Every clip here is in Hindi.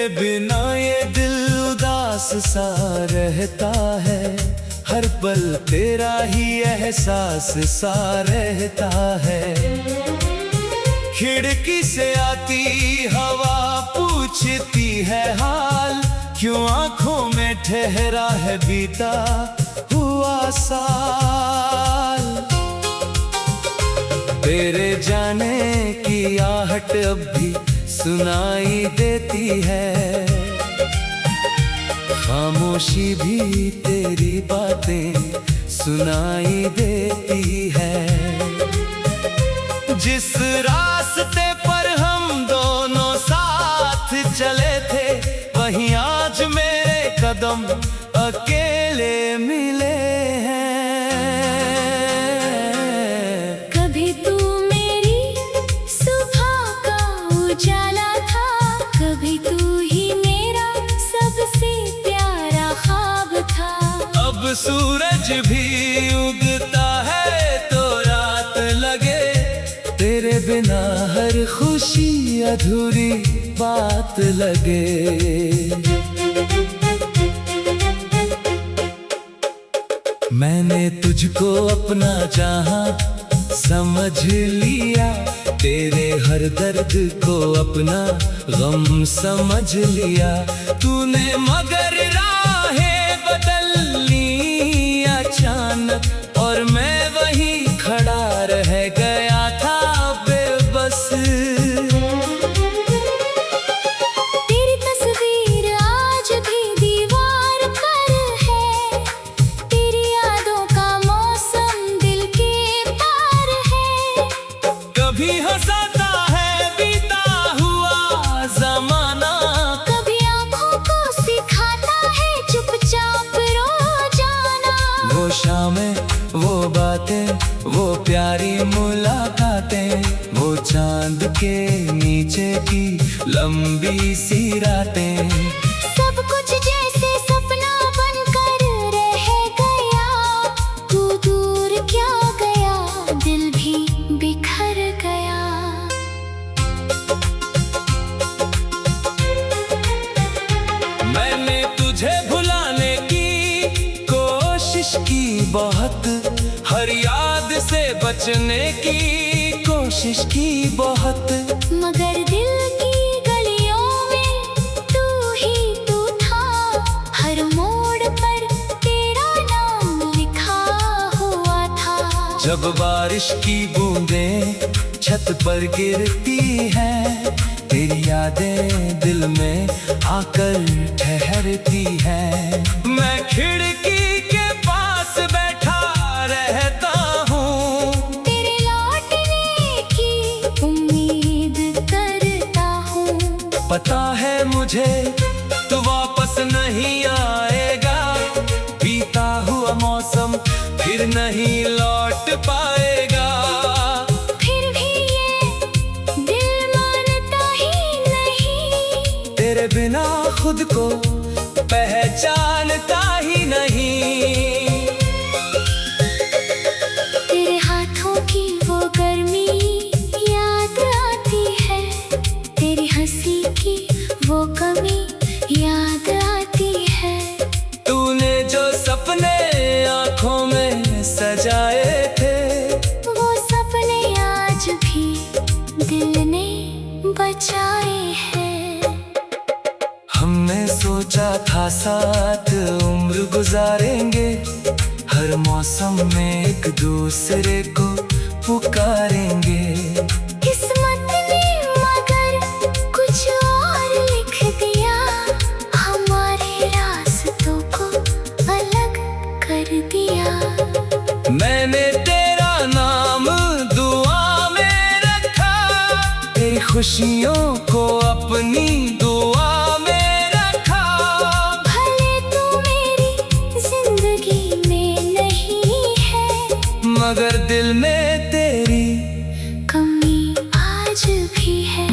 तेरे बिना ये दिल उदास सा रहता है, हर पल तेरा ही एहसास सा रहता है। खिड़की से आती हवा पूछती है हाल, क्यों आंखों में ठहरा है बीता हुआ साल। तेरे जाने की आहट अब भी सुनाई देती है, खामोशी भी तेरी बातें सुनाई देती है। जिस रास्ते पर हम दोनों साथ चले थे, वहीं आज मेरे कदम अकेले मिले हैं। कभी तू मेरी सुबह का उजाला था, कभी तू ही मेरा सबसे प्यारा ख्वाब था। अब सूरज भी उगता है तो रात लगे, तेरे बिना हर खुशी अधूरी बात लगे। मैंने तुझको अपना जहां समझ लिया, तेरे हर दर्द को अपना गम समझ लिया। तूने मगर राहें बदल ली अचानक, और मैं वहीं खड़ा रह गया था बेबस। तेरी तस्वीर आज भी दीवार पर है, तेरी यादों का मौसम दिल के पार है। कभी हंसाता है बीता हुआ जमाना, कभी आँखों को सिखाता है चुपचाप रो जाना। वो शामें, वो बातें, वो प्यारी मुलाकातें, वो चांद के नीचे की लंबी सी रातें। सब कुछ जैसे सपना बनकर रह गया, तू दूर क्या गया, दिल भी बिखर गया। मैंने तुझे भुलाने की कोशिश की बहुत, हर याद से बचने की कोशिश की बहुत। मगर दिल की गलियों में तू ही तू था, हर मोड़ पर तेरा नाम लिखा हुआ था। जब बारिश की बूंदें छत पर गिरती हैं, तेरी यादें दिल में आकर ठहरती हैं। मैं खिड़की के पास बैठा रहता हूँ, तेरे लौटने की उम्मीद करता हूँ। पता है मुझे तू वापस नहीं आएगा, बीता हुआ मौसम फिर नहीं लौट पाएगा। फिर भी ये दिल मानता ही नहीं, तेरे बिना खुद को पहचानता ही नहीं। तेरे हाथों की वो गर्मी याद आती है, तेरी हंसी की वो कमी याद आती है। तूने जो सपने आँखों में सजाए थे, वो सपने आज भी दिल ने बचाए हैं। हमने सोचा था साथ उम्र गुजारेंगे, हर मौसम में एक दूसरे को पुकारेंगे। किस्मत ने मगर कुछ और लिख दिया, हमारे रास्तों को अलग कर दिया। मैंने तेरा नाम दुआ में रखा, तेरी खुशियों को अपनी दुआ में रखा। भले तू मेरी जिंदगी में नहीं है, मगर दिल में तेरी कमी आज भी है।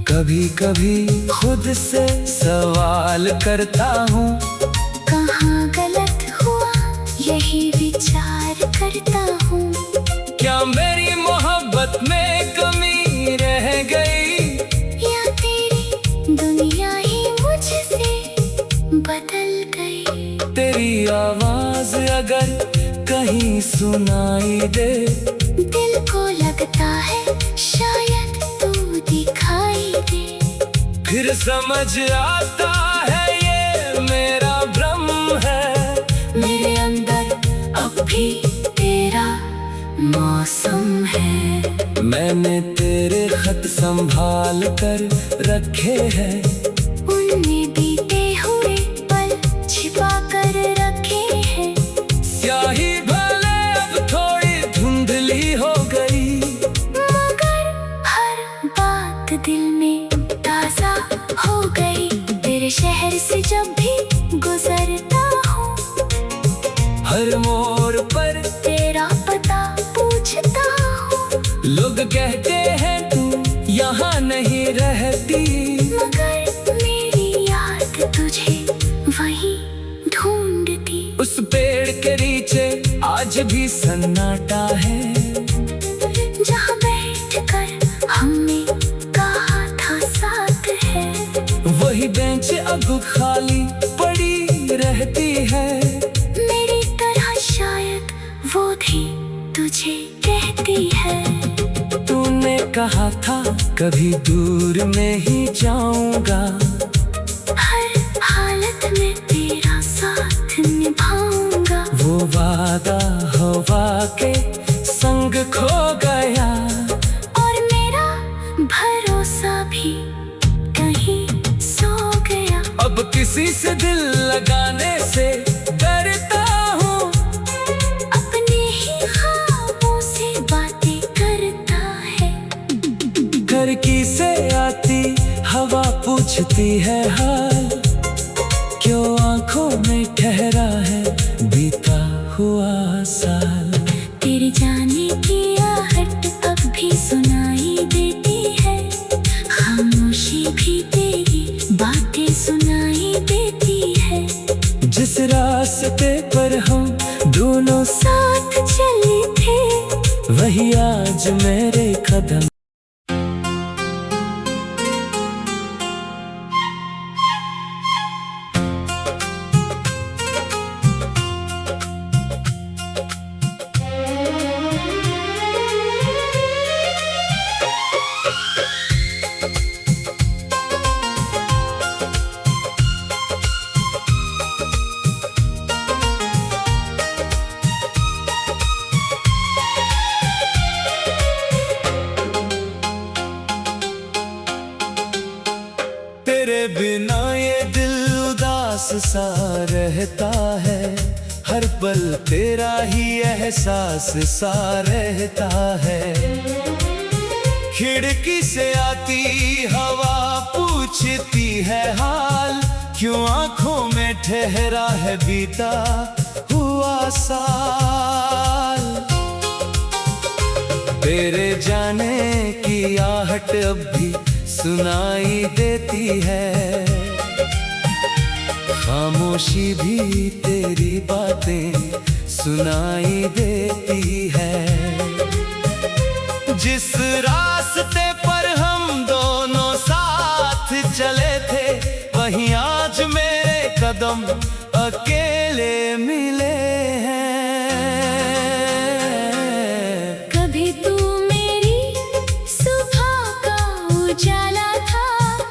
कभी कभी खुद से सवाल करता हूँ, कहाँ गलत हुआ यही विचार करता हूँ। क्या मेरी मोहब्बत में कमी रह गई, या तेरी दुनिया ही कहीं सुनाई दे। दिल को लगता है शायद तू दिखाई दे। फिर समझ आता है ये मेरा भ्रम है। मेरे अंदर अब भी तेरा मौसम है। मैंने तेरे खत संभाल कर रखे हैं। उनमें बीते हुए पल छिपा कर रखे हैं। स्याही भले अब थोड़ी धुंधली हो गई, मगर हर बात दिल में ताजा हो गई। तेरे शहर से जब भी गुजरता हूँ, हर मोड़ पर तेरा पता पूछता हूँ। लोग कहते हैं तू यहाँ नहीं रहती, मगर मेरी याद तुझे वहीं ढूंढती। उस पेड़ के नीचे आज भी सन्नाटा है, जहाँ बैठकर हमने कहा था साथ है। वही बेंच अब खाली पड़ी रहती है। मेरी तरह शायद वो भी तुझे कहती है। तूने कहा था कभी दूर में ही जाऊंगा, हर हालत में तेरा साथ निभाऊंगा। वो वादा हवा के संग खो गया, और मेरा भरोसा भी कहीं सो गया। अब किसी से दिल लगाने से डरता हूँ। अपने ही ख्वाबों से बातें करता है। घर की से आती हवा पूछती है हाल, क्यों आंखों में ठहरा है बीता हुआ साल। तेरे जाने की आहट अब भी सुनाई देती है। खामोशी भी तेरी बातें सुनाई देती है। जिस रास्ते पर हम दोनों साथ चले थे, वही आज मेरे कदम। तेरे बिना ये दिल उदास सा रहता है, हर पल तेरा ही एहसास सा रहता है। खिड़की से आती हवा पूछती है हाल, क्यों आंखों में ठहरा है बीता हुआ साल। तेरे जाने की आहट अब भी सुनाई देती है। खामोशी भी तेरी बातें सुनाई देती है। जिस रास्ते पर हम दोनों साथ चले थे, वहीं आज मेरे कदम अकेले मिले हैं। कभी तू मेरी सुबह का उजाला था,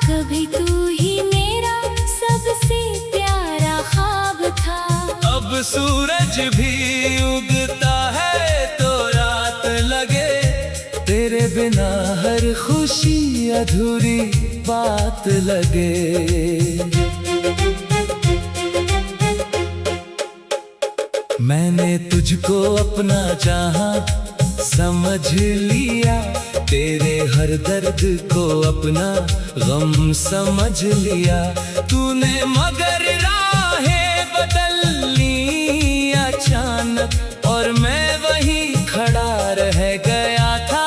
कभी तू ही मेरा सबसे प्यारा ख्वाब था। अब सूरज भी उगता है तो रात लगे, तेरे बिना हर खुशी अधूरी बात लगे। मैंने तुझको अपना जहां समझ लिया, तेरे हर दर्द को अपना गम समझ लिया। तूने मगर राहें बदल ली अचानक, और मैं वहीं खड़ा रह गया था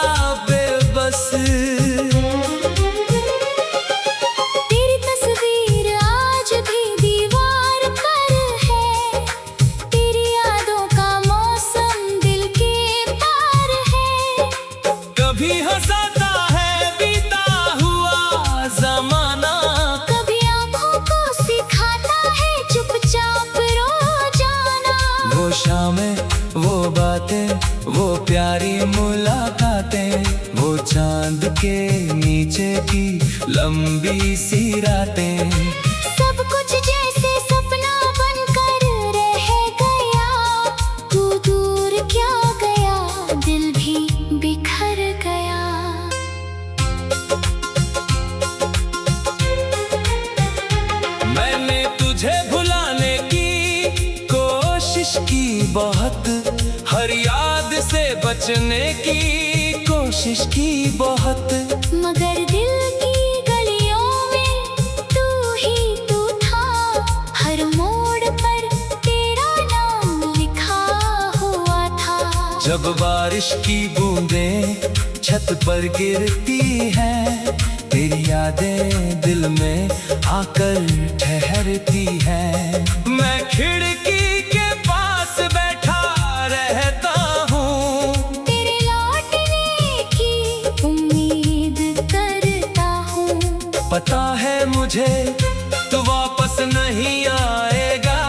बेबस। तेरी तस्वीर आज भी दीवार पर है, तेरी यादों का मौसम दिल के पार है। कभी हंसाता है बीता हुआ जमाना, कभी आंखों को सिखाता है चुपचाप रो जाना। वो शामें वो के नीचे की लंबी सी रातें, सब कुछ जैसे सपना बनकर रह गया। तू दूर क्या गया, दिल भी बिखर गया। मैंने तुझे भुलाने की कोशिश की बहुत, हर याद से बचने की कोशिश की बहुत, मगर दिल की गलियों में तू ही तू था। हर मोड़ पर तेरा नाम लिखा हुआ था। जब बारिश की बूंदें छत पर गिरती हैं, तेरी यादें दिल में आकर ठहरती हैं। मैं खिड़की के पास बैठा रहता हूँ, तेरे लौटने की उम्मीद करता हूँ। पता है मुझे तू वापस नहीं आएगा,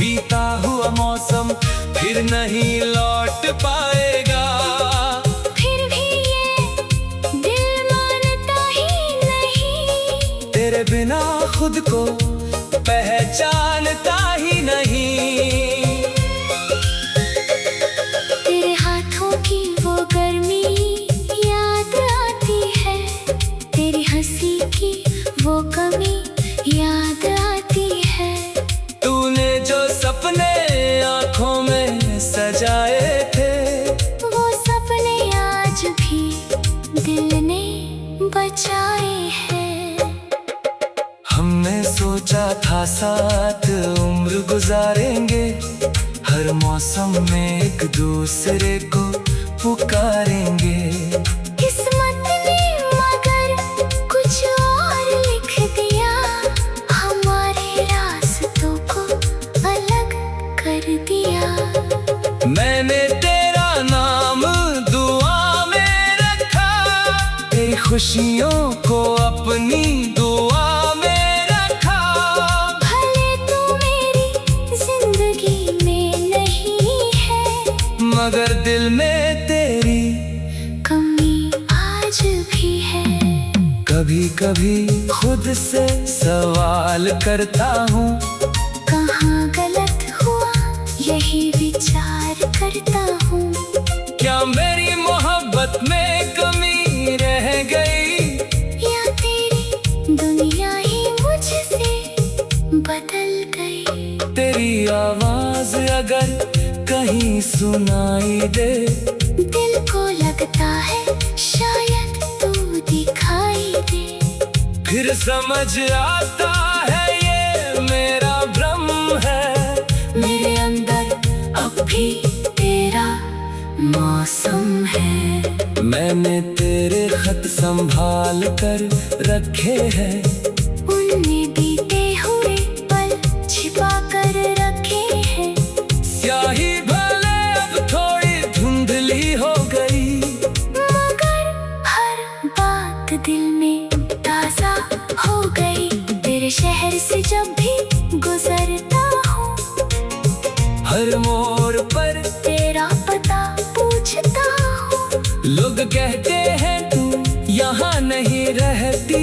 बीता हुआ मौसम फिर नहीं लौट पाएगा। फिर भी ये दिल मानता ही नहीं, तेरे बिना खुद को पहचानता ही नहीं। तेरे हाथों की वो गर्मी याद आती है, तेरी हंसी की वो कमी याद आती है। तूने जो सपने आँखों में सजाए थे, वो सपने आज भी दिल ने बचाए हैं। हमने सोचा था साथ उम्र गुजारेंगे, हर मौसम में एक दूसरे को पुकारेंगे। किस्मत ने मगर कुछ और लिख दिया, हमारे रास्तों को अलग कर दिया। मैंने तेरा नाम दुआ में रखा, तेरी खुशियों को अपनी दुआ में रखा। भले तू मेरी जिंदगी में नहीं है, मगर दिल में तेरी कमी आज भी है। कभी कभी खुद से सवाल करता हूँ, कहाँ गलत हुआ यही विचार करता हूँ। क्या मेरी मोहब्बत में कमी रह गई, या तेरी दुनिया ही मुझसे बदल गई। तेरी आवाज अगर कहीं सुनाई दे, दिल को लगता है शायद तू दिखाई दे। फिर समझ आता है ये मेरा भ्रम है। मेरे अंदर अब भी तेरा मौसम है। मैंने तेरे खत संभाल कर रखे हैं, उनमें बीते हुए पल छिपा कर रखे हैं। स्याही भले अब थोड़ी धुंधली हो गई, मगर हर बात दिल में ताजा हो गई। तेरे शहर से जब भी गुजरता हूँ, हर मोड़ पर तेरा पता पूछता हूँ। लोग कहते हैं तू यहाँ नहीं रहती,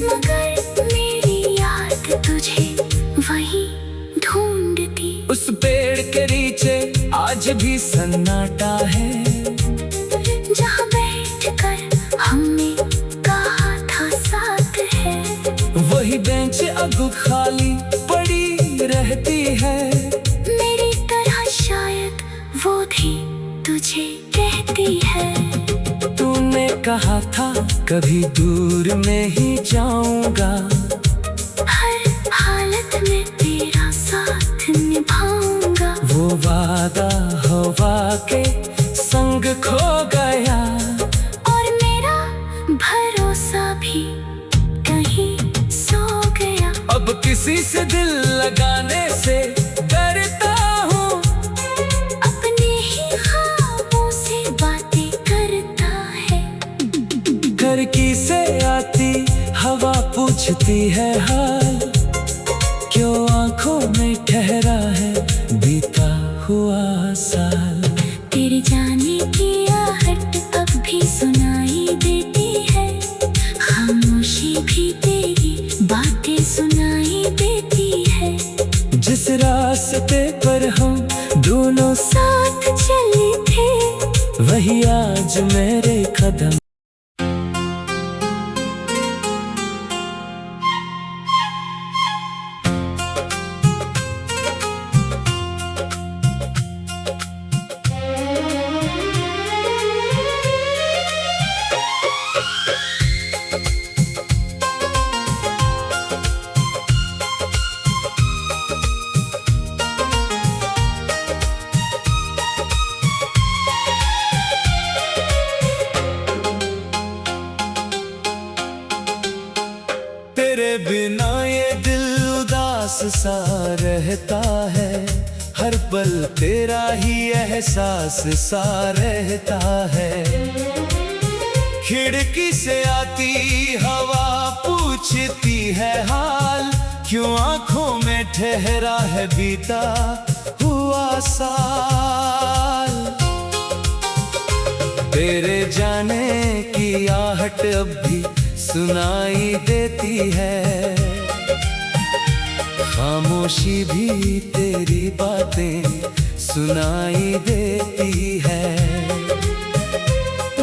मगर मेरी याद तुझे वहीं ढूंढती। उस पेड़ के नीचे आज भी सन्नाटा है, जहाँ बैठकर हमने कहा था साथ है। वही बेंच अब खाली पड़ी रहती है। मेरी तरह शायद वो भी तुझे कहती है। तूने कहा था कभी दूर में ही जाऊंगा, हर हालत में तेरा साथ निभाऊंगा। वो वादा हवा के संग खो गया, और मेरा भरोसा भी कहीं सो गया। अब किसी से दिल लगाने से डरता हूँ, अपने ही ख्वाबों से बातें करता है। खिड़की से आती हवा पूछती है हाल, क्यों आंखों में ठहरा है बीता हुआ साल। तेरे जाने की आहट अब भी सुनाई देती है। भी तेरी बातें सुनाई देती है। जिस रास्ते पर हम दोनों साथ चले थे वही आज मेरे कदम। तेरे बिना ये दिल उदास सा रहता है, हर पल तेरा ही एहसास सा रहता है। खिड़की से आती हवा पूछती है हाल, क्यों आंखों में ठहरा है बीता हुआ साल। तेरे जाने की आहट अब भी सुनाई देती है, खामोशी भी तेरी बातें सुनाई देती है।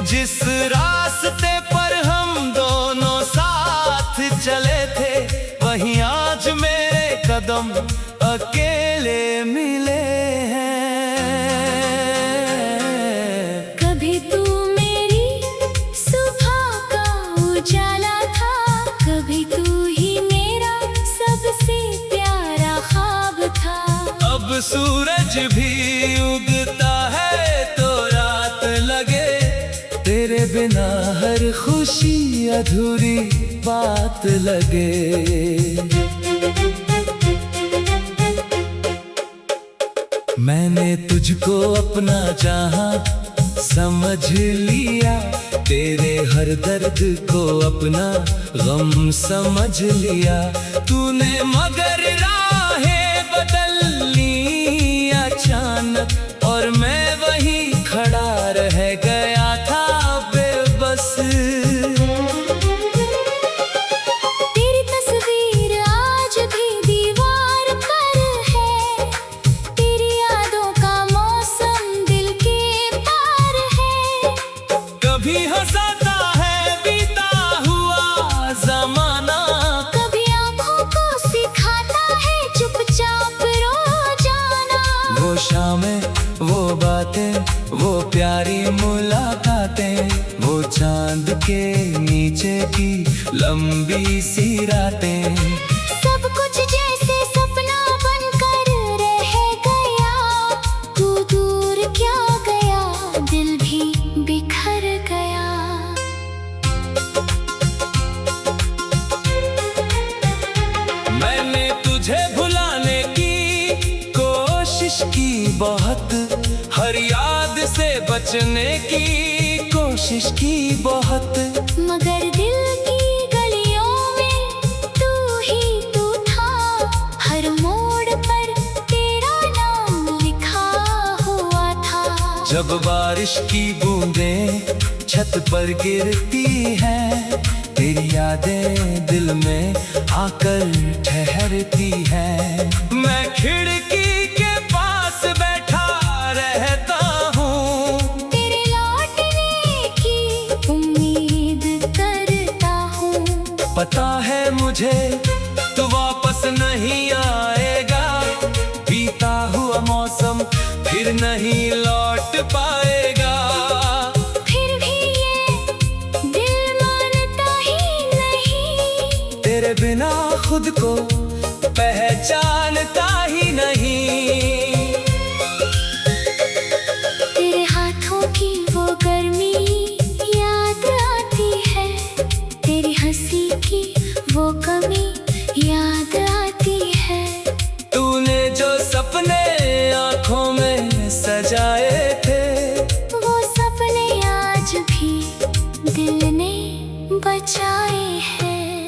जिस रास्ते पर हम दोनों साथ चले थे वहीं आज मेरे कदम अकेले मिले हैं। कभी तू मेरी सुबह का उजाला था, कभी तू ही मेरा सबसे प्यारा ख्वाब था। अब सूरज भी उगता है तो रात लगे, तेरे बिना हर खुशी अधूरी बात लगे। मैंने तुझको अपना जहां समझ लिया, तेरे हर दर्द को अपना गम समझ लिया। तूने मगर राहें बदल ली अचानक, और मैं वहीं खड़ा रह गया था बेबस। तेरी तस्वीर आज भी दीवार पर है, तेरी यादों का मौसम दिल के पार है। कभी हंसाता है बीता हुआ जमाना, कभी आँखों को सिखाता है चुपचाप रो जाना। वो शामें, वो बातें, वो प्यारी मुलाकातें, वो चांद के नीचे की लंबी सी रातें। सब कुछ जैसे सपना बनकर रह गया, तू दूर क्या गया, दिल भी बिखर गया। मैंने तुझे भुलाने की कोशिश की बहुत, हर याद से बचने की कोशिश की बहुत। मगर दिल की गलियों में तू ही तू था, हर मोड़ पर तेरा नाम लिखा हुआ था। जब बारिश की बूंदें छत पर गिरती हैं, तेरी यादें दिल में आकर ठहरती हैं। मैं खिड़की के पास बैठा रहता हूँ, तेरे लौटने की उम्मीद करता हूँ। पता है मुझे तू वापस नहीं आएगा, बीता हुआ मौसम फिर नहीं लौट पाएगा। फिर भी ये दिल मानता ही नहीं, तेरे बिना खुद को पहचानता ही नहीं। तेरे हाथों की वो गर्मी याद आती है, तेरी हंसी की वो कमी याद आती है। तूने जो सपने आँखों में सजाए थे, वो सपने आज भी दिल ने बचाए हैं।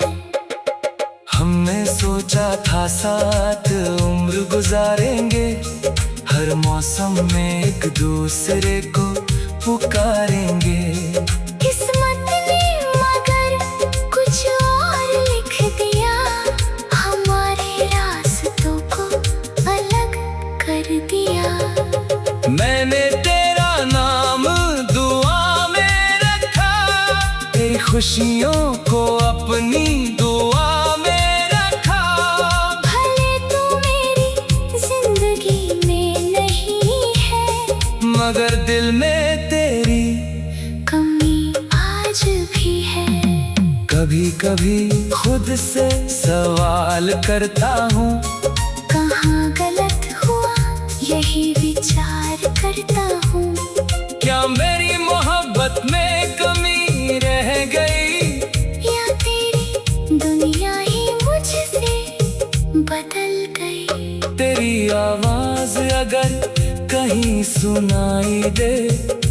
हमने सोचा था साथ उम्र गुजारेंगे, हर मौसम में एक दूसरे को पुकारेंगे। किस्मत ने मगर कुछ और खुशियों को अपनी दुआ में रखा। भले तू मेरी जिंदगी में नहीं है, मगर दिल में तेरी कमी आज भी है। कभी कभी खुद से सवाल करता हूँ, कहाँ गलत हुआ यही विचार करता हूँ। क्या मेरी मोहब्बत में कमी रह गई, या तेरी दुनिया ही मुझसे बदल गई। तेरी आवाज अगर कहीं सुनाई दे,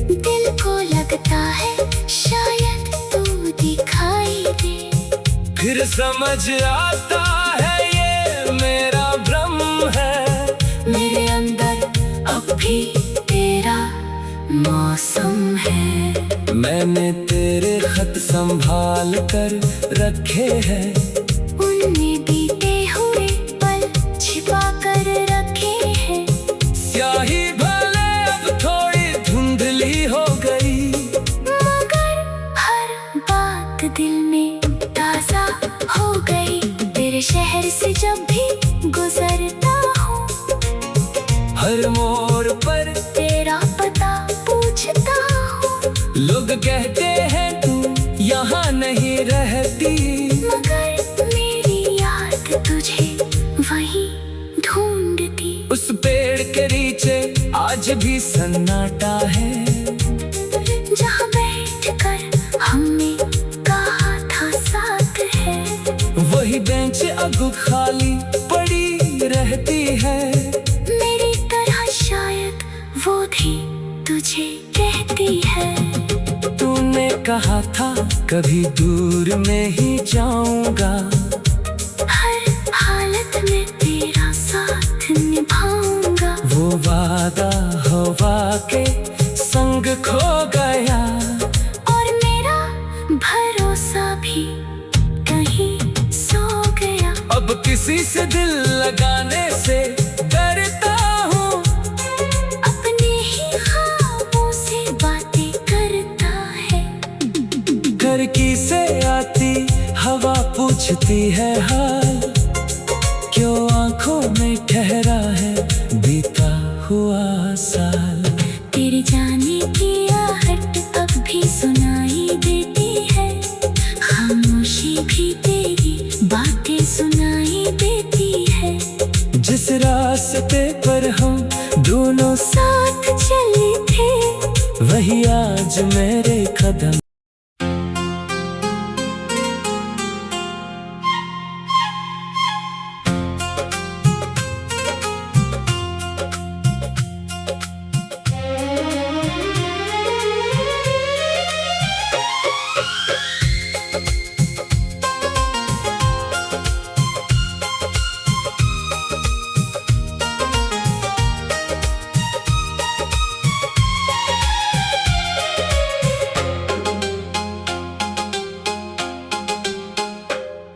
दिल को लगता है शायद तू दिखाई दे। फिर समझ आता है ये मेरा भ्रम है। मेरे अंदर अब भी तेरा मौसम है। मैंने तेरे खत संभाल कर रखे हैं, उनमें बीते हुए पल छिपा कर रखे हैं। स्याही भले अब थोड़ी धुंधली हो गई, मगर हर बात दिल में ताजा हो गई। तेरे शहर से जब भी गुजरता हूँ, हर मोड़ पर तेरा पता पूछता हूँ। लोग कहते हैं तू यहाँ नहीं रहती, मगर मेरी याद तुझे वहीं ढूंढती। उस पेड़ के नीचे आज भी सन्नाटा है, जहाँ बैठकर हमने कहा था साथ है। वही बेंच अब खाली पड़ी रहती है। मेरी तरह शायद वो भी तुझे कहती है। तूने कहा था कभी दूर में ही जाऊंगा, हर हालत में तेरा साथ निभाऊंगा। वो वादा हवा के संग खो गया, और मेरा भरोसा भी कहीं सो गया। अब किसी से दिल लगाने से डरता हूँ, अपने ही ख्वाबों से बातें करता है। घर की से आती हवा पूछती है हाल, क्यों आंखों में ठहरा है बीता हुआ साल। तेरे जाने की आहट अब भी सुनाई देती है, खामोशी भी तेरी बातें सुनाई देती है। जिस रास्ते पर हम दोनों साथ चले थे, वही आज मेरे कदम।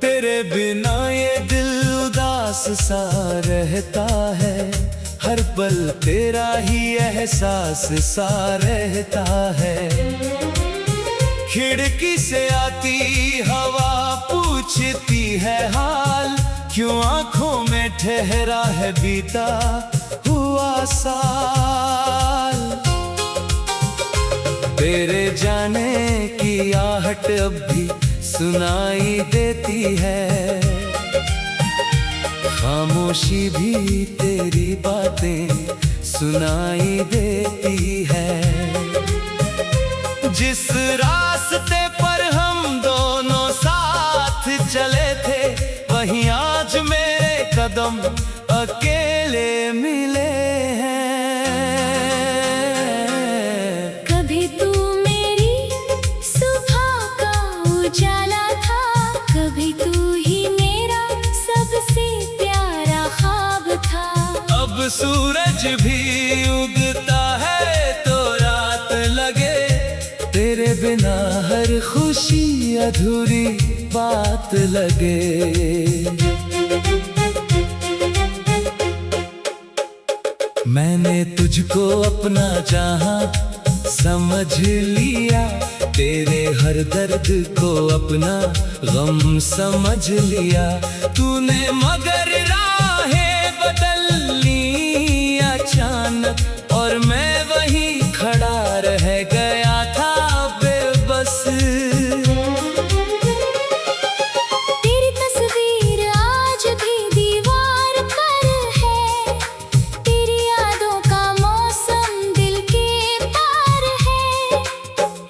तेरे बिना ये दिल उदास सा रहता है, हर पल तेरा ही एहसास सा रहता है। खिड़की से आती हवा पूछती है हाल, क्यों आंखों में ठहरा है बीता हुआ साल। तेरे जाने की आहट अब भी सुनाई देती है, खामोशी भी तेरी बातें सुनाई देती है। जिस रास्ते पर हम दोनों साथ चले थे, वहीं आज मेरे कदम अकेले मिले हैं। कभी तू मेरी सुबह का उजाला था, कभी तू ही मेरा सबसे प्यारा ख्वाब था। अब सूरज भी उगता है तो रात लगे, तेरे बिना हर खुशी अधूरी बात लगे। मैंने तुझको अपना चाहा, समझ लिया तेरे हर दर्द को अपना गम समझ लिया तूने, मगर राहें बदल ली अचानक और मैं वहीं खड़ा रह गया था बेबस। तेरी तस्वीर आज भी दीवार पर है, तेरी यादों का मौसम दिल के पार है।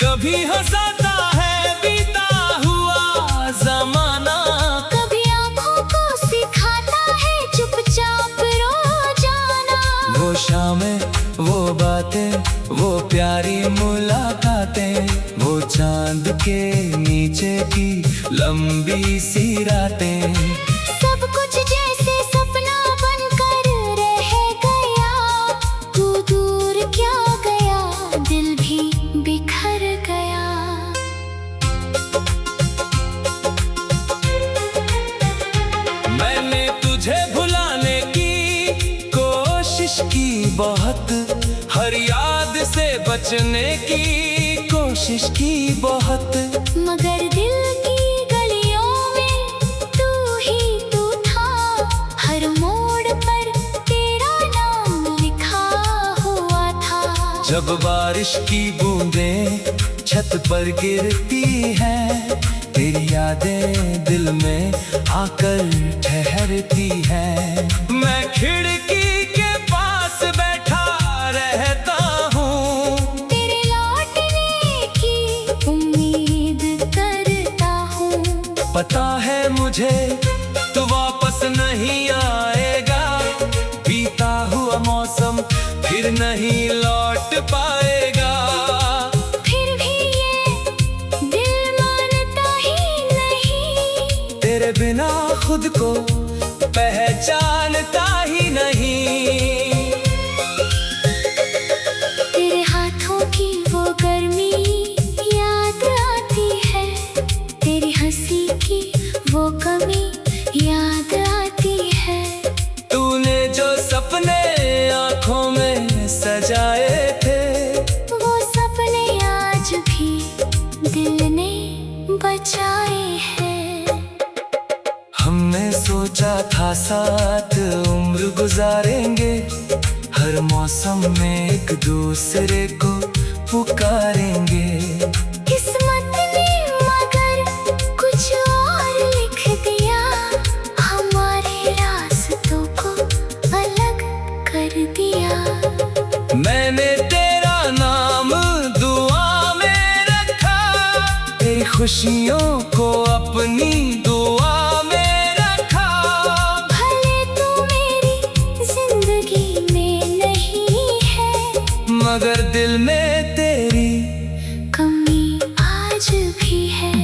कभी हंसाता है बीता हुआ जमाना, कभी आँखों को सिखाता है चुपचाप रो जाना। वो शामें, वो बातें, वो प्यारी मुलाकातें, वो चांद के नीचे की लंबी सी रातें। सब कुछ जैसे सपना बनकर रह गया, तू दूर क्या गया, दिल भी बिखर गया। मैंने तुझे भुलाने की कोशिश की बहुत, हर याद से बचने की कोशिश की बहुत, मगर दिल की गलियों में तू ही तू था, हर मोड़ पर तेरा नाम लिखा हुआ था। जब बारिश की बूंदें छत पर गिरती हैं, तेरी यादें दिल में आकर ठहरती हैं। मैं खिड़की के पास बैठा रहता हूँ, तेरे लौटने की उम्मीद करता हूँ। पता है मुझे तू वापस नहीं आएगा, बीता हुआ मौसम फिर नहीं लौट पाएगा। फिर भी ये दिल मानता ही नहीं, तेरे बिना खुद को पहचानता ही नहीं। तेरे हाथों की वो गर्मी याद आती है, तेरी हंसी की वो कमी याद आती है। तूने जो सपने आँखों में सजाए थे, वो सपने आज भी दिल ने बचाए हैं। हमने सोचा था साथ उम्र गुजारेंगे, हर मौसम में एक दूसरे को पुकारेंगे। किस्मत ने मगर कुछ और लिख दिया, हमारे रास्तों को अलग कर दिया। मैंने तेरा नाम दुआ में रखा, तेरी खुशियों को अपनी दुआ में रखा। भले तू मेरी जिंदगी में नहीं है, मगर दिल में तेरी कमी आज भी है।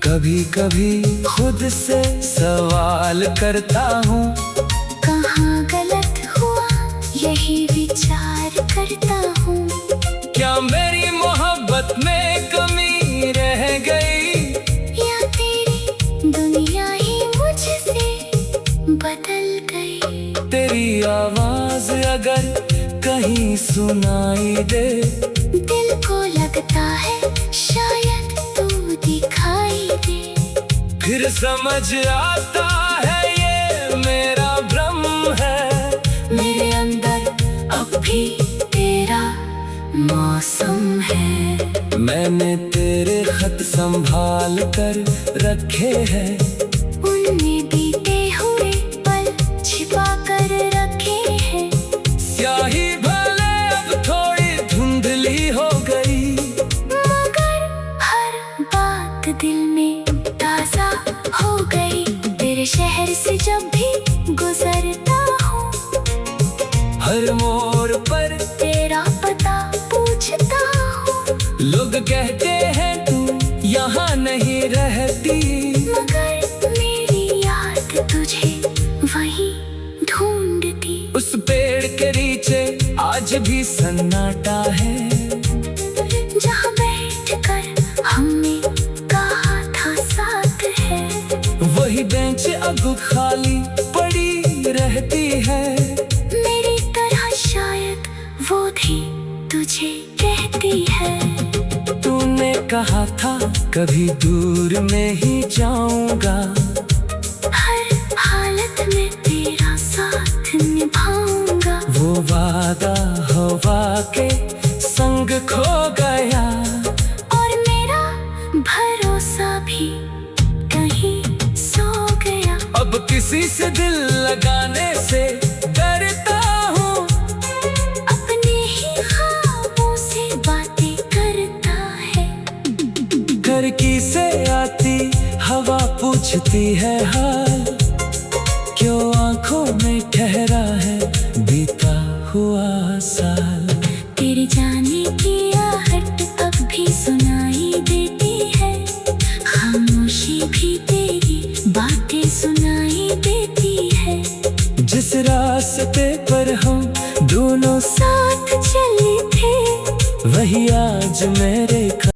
कभी कभी खुद से सवाल करता हूँ, कहाँ गलत हुआ यही विचार करता हूँ। क्या मेरी मोहब्बत में कमी रह गई, या तेरी दुनिया ही मुझसे बदल गई। तेरी आवाज अगर कहीं सुनाई दे, दिल को लगता है शायद तू दिखाई दे। फिर समझ आता है ये मेरा भ्रम है, मेरे अंदर अब भी तेरा मौसम है। मैंने तेरे खत संभाल कर रखे हैं, उनमें बीते हुए पल छिपा कर रखे हैं। स्याही भले अब थोड़ी धुंधली हो गई, मगर हर बात दिल में ताजा हो गई। तेरे शहर से जब भी गुजरता हूँ, हर मोड़ पर तेरा पता पूछता हूँ। लोग कहते हैं तू यहाँ नहीं रहती, मगर मेरी याद तुझे वहीं ढूंढती। उस पेड़ के नीचे आज भी सन्नाटा है, जहाँ बैठकर हमने कहा था साथ है। वही बेंच अब खाली पड़ी रहती है। मेरी तरह शायद वो भी तुझे कहती कहा था कभी दूर में ही जाऊंगा, हर हालत में तेरा साथ निभाऊंगा। वो वादा हवा के संग खो गया, और मेरा भरोसा भी कहीं सो गया। अब किसी से दिल लगाने से डरता हूँ, अपने ही ख्वाबों से बातें करता है। खिड़की से आती हवा पूछती है हाल, क्यों आंखों में ठहरा है बीता हुआ साल। तेरे जाने की आहट अब भी सुनाई देती है, खामोशी भी तेरी बातें सुनाई देती है। जिस रास्ते पर हम दोनों साथ चले थे वही आज मेरे